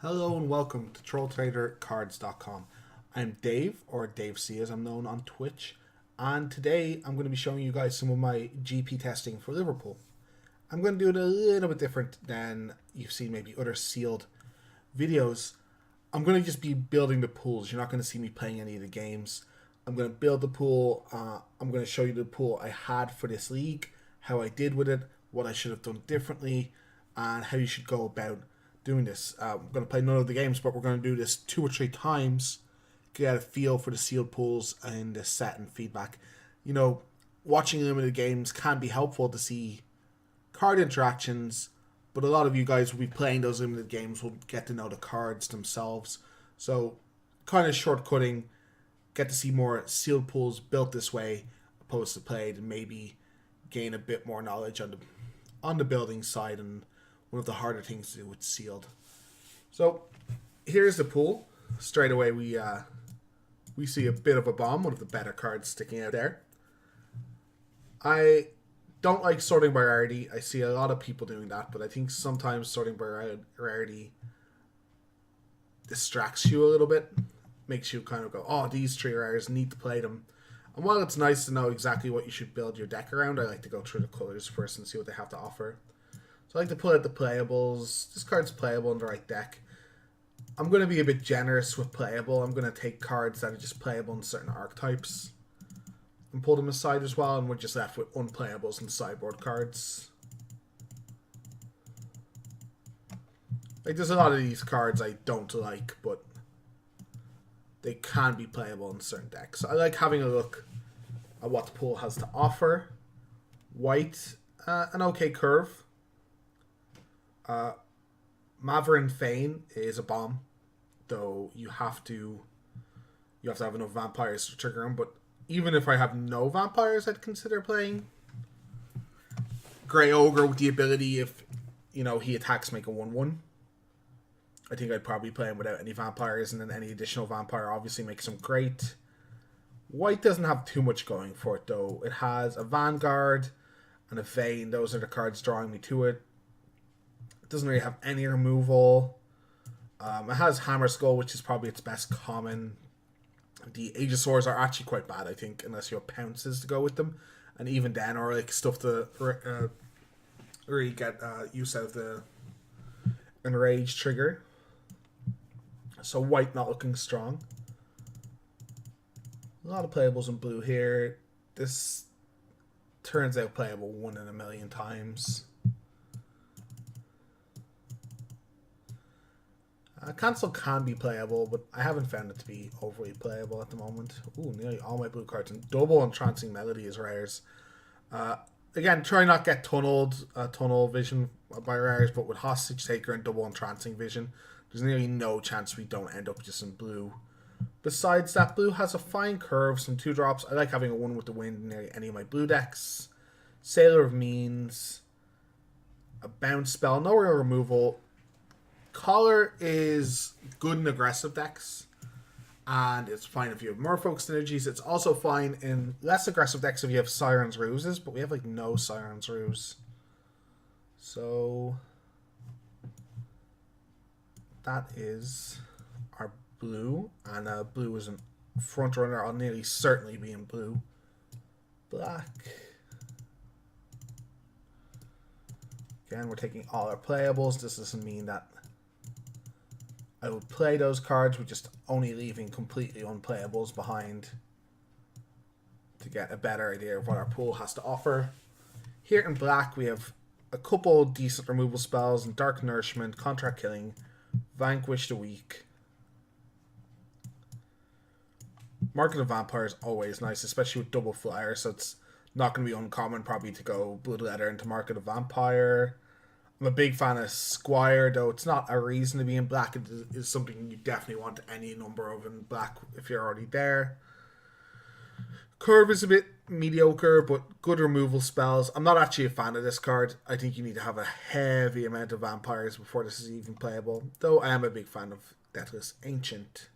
Hello and welcome to TrollTraderCards.com. I'm Dave, or Dave C as I'm known on Twitch, and today I'm going to be showing you guys some of my GP testing for Liverpool. I'm going to do it a little bit different than you've seen maybe other sealed videos. I'm going to just be building the pools. You're not going to see me playing any of the games. I'm going to build the pool. I'm going to show you the pool I had for this league, how I did with it, what I should have done differently, and how you should go about doing this. I'm going to play none of the games, but we're going to do this 2 or 3 times, get a feel for the sealed pools and the set and feedback. You know, watching limited games can be helpful to see card interactions, but a lot of you guys will be playing those limited games will get to know the cards themselves. So, kind of shortcutting, get to see more sealed pools built this way, opposed to played, and maybe gain a bit more knowledge on the building side and one of the harder things to do with sealed. So here's the pool. Straight away we see a bit of a bomb, one of the better cards sticking out there. I don't like sorting by rarity. I see a lot of people doing that, but I think sometimes sorting by rarity distracts you a little bit. Makes you kind of go, oh, these 3 rares, need to play them. And while it's nice to know exactly what you should build your deck around, I like to go through the colors first and see what they have to offer. So I like to pull out the playables. This card's playable in the right deck. I'm going to be a bit generous with playable. I'm going to take cards that are just playable in certain archetypes and pull them aside as well, and we're just left with unplayables and sideboard cards. Like, there's a lot of these cards I don't like, but they can be playable in certain decks. So I like having a look at what the pool has to offer. White, an okay curve. Maverin Fane is a bomb, though you have to have enough vampires to trigger him. But even if I have no vampires, I'd consider playing Grey Ogre with the ability if he attacks, make a 1/1. I think I'd probably play him without any vampires, and then any additional vampire obviously makes him great. White doesn't have too much going for it, though. It has a Vanguard and a Vayne. Those are the cards drawing me to it. Doesn't really have any removal. It has Hammer Skull, which is probably its best common. The Aegisaurs are actually quite bad, I think, unless you have Pounces to go with them. And even then, or like stuff to really get use out of the Enrage trigger. So white not looking strong. A lot of playables in blue here. This turns out playable 1 in a million times. Cancel can be playable, but I haven't found it to be overly playable at the moment. Ooh, nearly all my blue cards. And double Entrancing Melody is rares. Again, try not get tunnel vision by rares, but with Hostage Taker and double Entrancing Vision, there's nearly no chance we don't end up just in blue. Besides that, blue has a fine curve, some 2-drops. I like having a 1 with the wind in nearly any of my blue decks. Sailor of Means, a bounce spell, no real removal. Collar is good in aggressive decks, and it's fine if you have Merfolk synergies. It's also fine in less aggressive decks if you have Siren's Ruses, but we have like no Siren's Ruse. So that is our blue, and blue is a front runner. I'll nearly certainly be in blue. Black. Again, we're taking all our playables. This doesn't mean that I would play those cards. We're just only leaving completely unplayables behind to get a better idea of what our pool has to offer. Here in black, we have a couple decent removal spells and Dark Nourishment, Contract Killing, Vanquish the Weak. Market of Vampire is always nice, especially with double flyer, so it's not going to be uncommon probably to go Bloodletter into Market of Vampire. I'm a big fan of Squire, though it's not a reason to be in black. It is something you definitely want any number of in black if you're already there. Curve is a bit mediocre, but good removal spells. I'm not actually a fan of this card. I think you need to have a heavy amount of vampires before this is even playable, though I am a big fan of Deathless Ancient.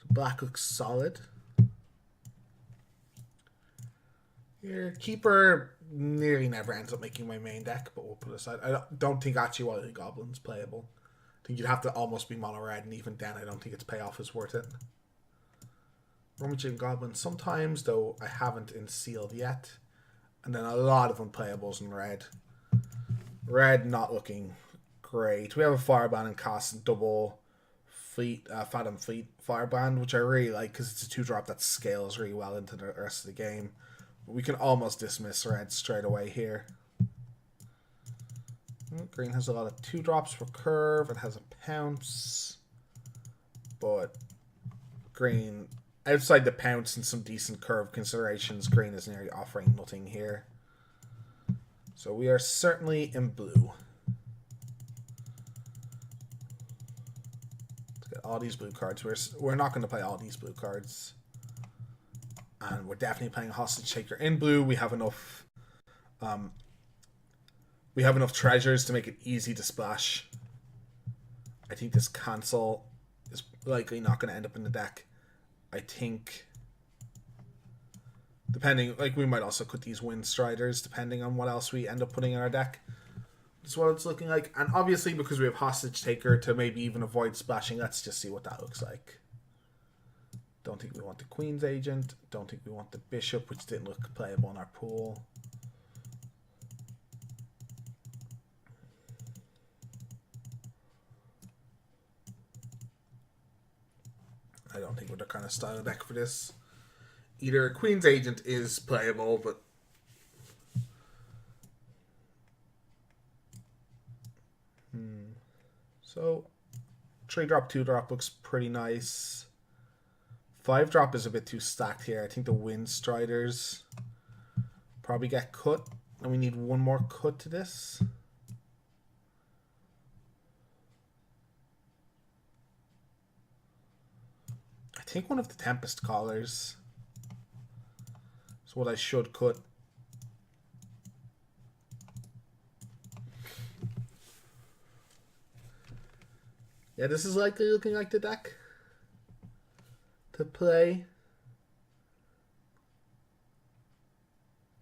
So black looks solid. Here, Keeper nearly never ends up making my main deck, but we'll put it aside. I don't think actually Wily Goblin's playable. I think you'd have to almost be mono red, and even then I don't think its payoff is worth it. Rummaging Goblin sometimes, though I haven't in sealed yet. And then a lot of unplayables in red. Red not looking great. We have a Firebrand and cast double fleet, Fathom Fleet Firebrand, which I really like because it's a 2-drop that scales really well into the rest of the game. But we can almost dismiss red straight away here. Green has a lot of 2-drops for curve. It has a pounce. But green, outside the pounce and some decent curve considerations, green is nearly offering nothing here. So we are certainly in blue. Let's get all these blue cards. We're not going to play all these blue cards. And we're definitely playing a Hostage Taker in blue. We have enough treasures to make it easy to splash. I think this cancel is likely not going to end up in the deck. I think, depending, like we might also put these Wind Striders, depending on what else we end up putting in our deck. That's what it's looking like. And obviously, because we have Hostage Taker to maybe even avoid splashing, let's just see what that looks like. Don't think we want the Queen's Agent. Don't think we want the Bishop, which didn't look playable in our pool. I don't think we're the kind of style deck for this. Either Queen's Agent is playable, but so 3-drop, 2-drop looks pretty nice. 5-drop is a bit too stacked here. I think the Wind Striders probably get cut, and we need one more cut to this. I think one of the Tempest Callers is what I should cut. Yeah, this is likely looking like the deck to play.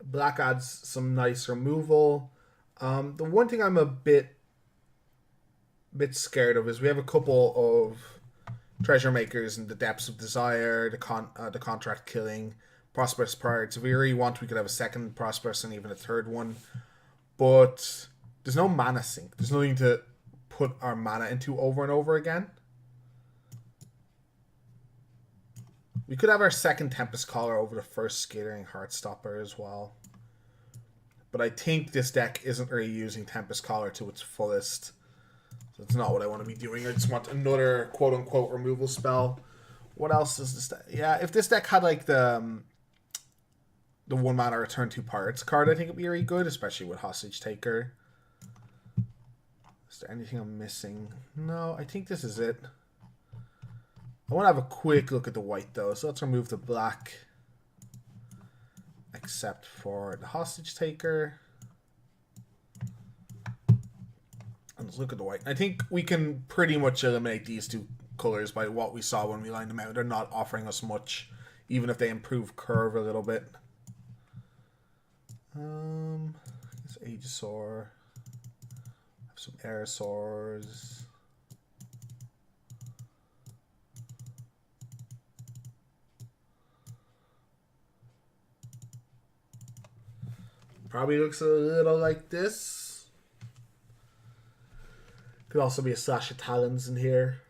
Black adds some nice removal. The one thing I'm a bit scared of is we have a couple of Treasure Makers in the Depths of Desire, the Contract Killing, Prosperous Pride. So if we really want, we could have a second Prosperous and even a third one. But there's no mana sink. There's nothing to put our mana into over and over again. We could have our second Tempest Caller over the first Skittering Heartstopper as well. But I think this deck isn't really using Tempest Caller to its fullest. That's not what I want to be doing. I just want another quote-unquote removal spell. What else is this deck? Yeah, if this deck had like the 1 mana return 2 pirates card, I think it'd be really good, especially with Hostage Taker. Is there anything I'm missing? No, I think this is it. I want to have a quick look at the white though, so let's remove the black. Except for the Hostage Taker. Let's look at the white. I think we can pretty much eliminate these two colors by what we saw when we lined them out. They're not offering us much, even if they improve curve a little bit. This Aegisaur. Have some Aerosaurs. Probably looks a little like this. Could also be a slash of Talons in here.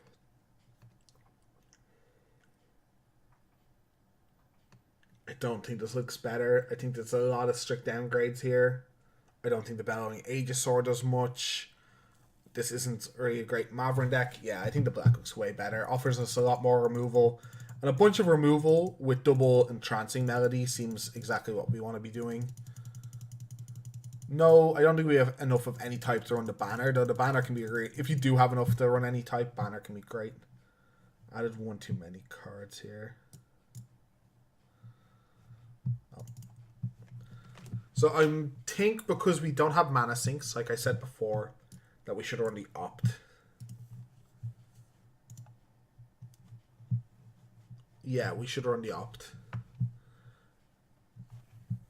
I don't think this looks better. I think there's a lot of strict downgrades here. I don't think the Bellowing Aegisaur does much. This isn't really a great Maverin deck. Yeah, I think the black looks way better. Offers us a lot more removal. And a bunch of removal with double Entrancing Melody seems exactly what we want to be doing. No, I don't think we have enough of any type to run the banner, though the banner can be great. If you do have enough to run any type, banner can be great. Added one too many cards here. Oh. So I think because we don't have mana sinks, like I said before, that we should run the Opt. Yeah, we should run the Opt.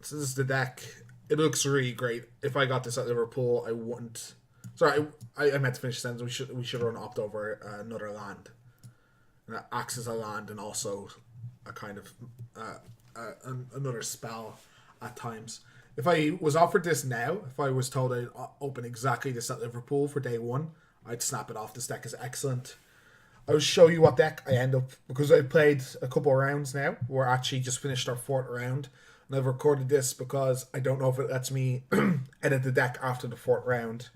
So this is the deck. It looks really great. If I got this at Liverpool, I wouldn't Sorry, I meant to finish the sentence. We should run opt over another land. And that acts as a land and also a kind of another spell at times. If I was offered this now, if I was told I'd open exactly this at Liverpool for day one, I'd snap it off. This deck is excellent. I'll show you what deck I end up, because I played a couple of rounds now. We're actually just finished our 4th round. And I've recorded this because I don't know if it lets me edit the deck after the 4th round.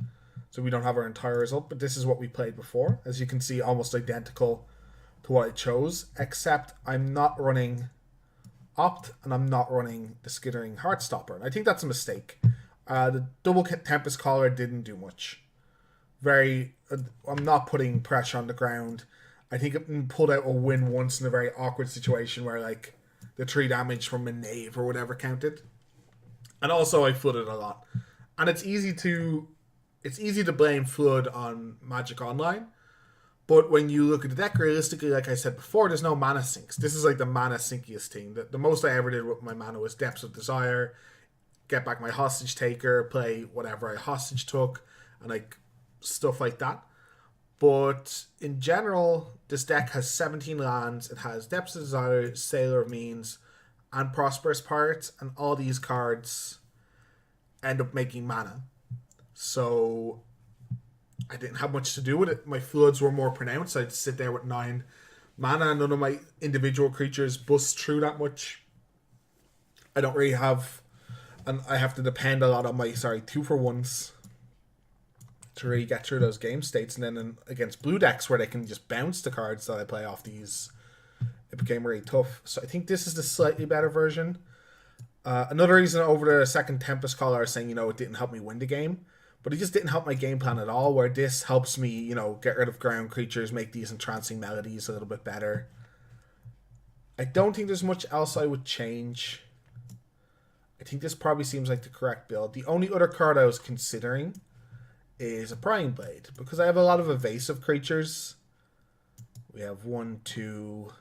So we don't have our entire result. But this is what we played before. As you can see, almost identical to what I chose. Except I'm not running Opt and I'm not running the Skittering Heartstopper. And I think that's a mistake. The double Tempest Caller didn't do much. I'm not putting pressure on the ground. I think it pulled out a win once in a very awkward situation where like the 3 damage from a knave or whatever counted. And also I flooded a lot. And it's easy to blame flood on Magic Online. But when you look at the deck realistically, like I said before, there's no mana sinks. This is like the mana sinkiest thing. The most I ever did with my mana was Depths of Desire, get back my Hostage Taker, play whatever I hostage took, and like stuff like that. But in general, this deck has 17 lands. It has Depths of Desire, Sailor of Means, and Prosperous Pirates, and all these cards end up making mana. So I didn't have much to do with it. My floods were more pronounced. I'd sit there with 9 mana, and none of my individual creatures bust through that much. I don't really have, and I have to depend a lot on my 2-for-1s to really get through those game states. And then against blue decks where they can just bounce the cards that I play off these, it became really tough. So I think this is the slightly better version. Another reason over the second Tempest Caller, I was saying, it didn't help me win the game. But it just didn't help my game plan at all, where this helps me, get rid of ground creatures, make these entrancing melodies a little bit better. I don't think there's much else I would change. I think this probably seems like the correct build. The only other card I was considering is a Prying Blade, because I have a lot of evasive creatures. We have 1, 2...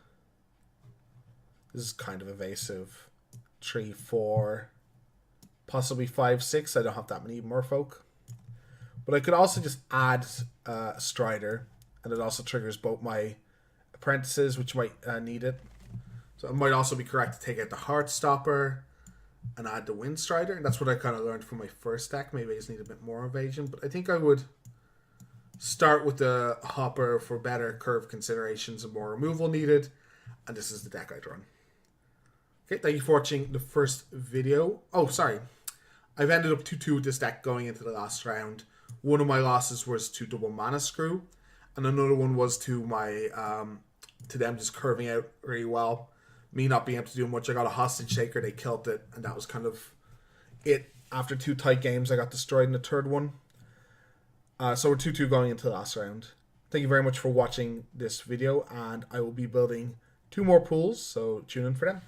This is kind of evasive. 3, 4... Possibly 5, 6. I don't have that many Merfolk. But I could also just add Strider, and it also triggers both my Apprentices, which might need it. So it might also be correct to take out the Heartstopper and add the Wind Strider. And that's what I kind of learned from my first deck. Maybe I just need a bit more evasion. But I think I would start with the Hopper for better curve considerations and more removal needed. And this is the deck I'd run. Okay, thank you for watching the first video. Oh, sorry. I've ended up 2-2 with this deck going into the last round. One of my losses was to double Mana Screw, and another one was to my to them just curving out really well. Me not being able to do much. I got a Hostage Taker, they killed it, and that was kind of it. After 2 tight games, I got destroyed in the 3rd one. So we're 2-2 going into the last round. Thank you very much for watching this video, and I will be building 2 more pools, so tune in for them.